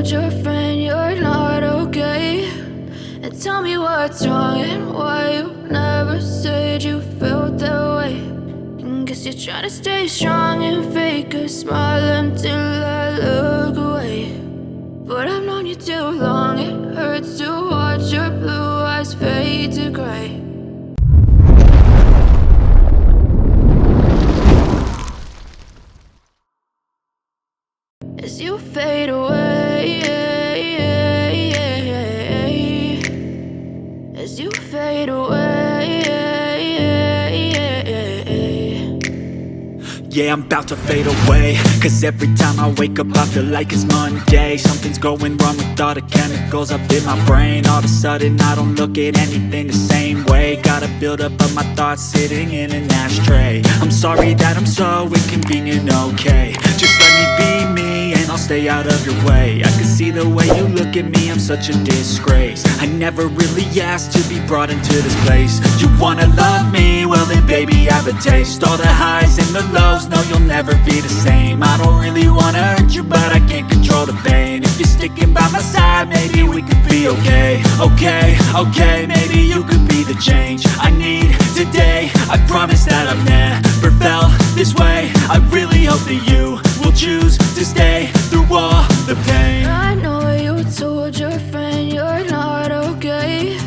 told your friend you're not okay? And tell me what's wrong and why you never said you felt that way. And guess you're trying to stay strong and fake a smile until I look away. But I've known you too long, it hurts to watch your blue eyes fade to gray. As you fade away, as you fade away. Yeah, I'm about to fade away, cause every time I wake up I feel like it's Monday. Something's going wrong with all the chemicals up in my brain. All of a sudden I don't look at anything the same way. Got a build up of my thoughts sitting in an ashtray. I'm sorry that I'm so inconvenient, okay. Just let me be me and I'll stay out of your way. I can see the way you look at me, I'm such a disgrace. I never really asked to be brought into this place. You wanna love me? Well then baby have a taste. All the highs and the lows, no you'll never be the same. I don't really wanna hurt you but I can't control the pain. If you're sticking by my side maybe we could be okay. Okay, maybe you could be the change I need today. I promise that I've never felt this way. I really hope that you will choose to stay through all the pain. I know you told your friend you're not okay.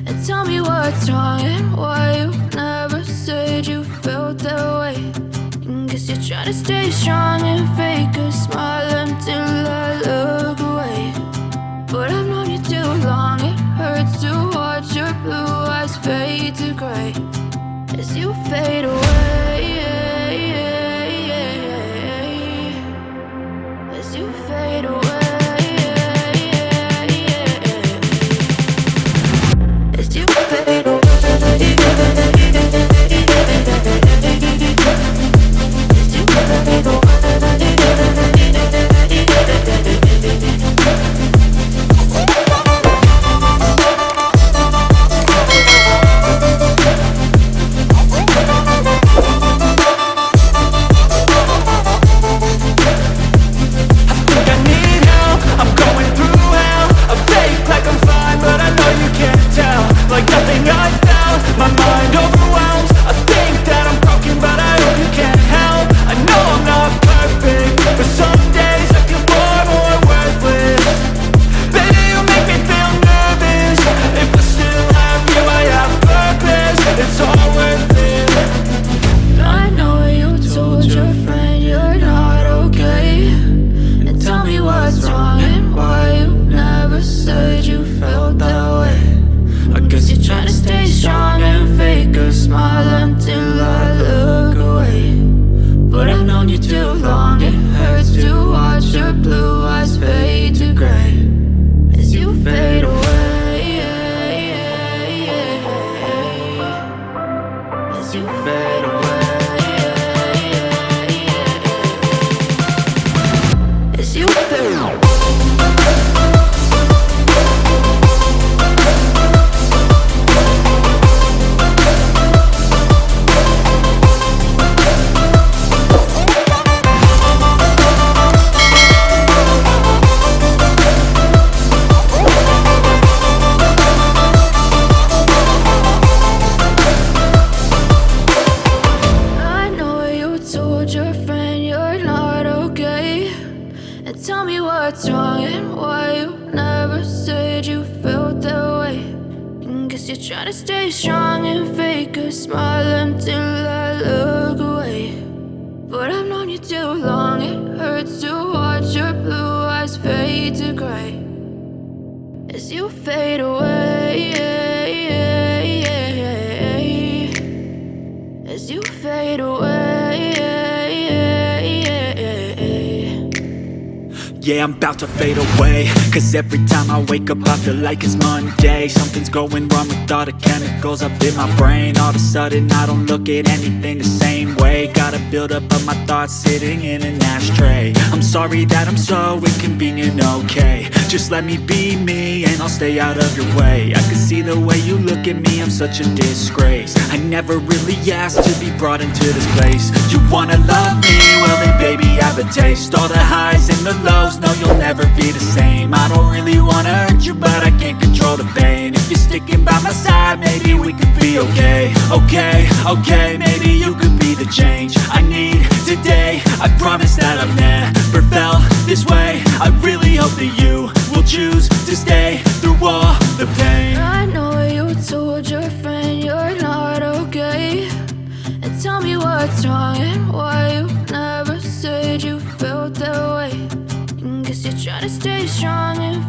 And tell me what's wrong and why you never said you felt that way. And guess you're trying to stay strong and fake a smile until I look away. But I've known you too long, it hurts to watch your blue eyes fade to gray. As you fade away, as you fade away. As you fade away. Yeah, I'm about to fade away, cause every time I wake up I feel like it's Monday. Something's going wrong with all the chemicals up in my brain. All of a sudden I don't look at anything the same way. Got a build up of my thoughts sitting in an ashtray. I'm sorry that I'm so inconvenient, okay. Just let me be me and I'll stay out of your way. I can see the way you look at me, I'm such a disgrace. I never really asked to be brought into this place. You wanna love me? Well then baby have a taste. All the highs and the lows, no you'll never be the same. Okay, maybe you could be the change I need today. I promise that I've never felt this way. I really hope that you will choose to stay through all the pain. I know you told your friend you're not okay, and tell me what's wrong and why you never said you felt that way. And guess you're trying to stay strong and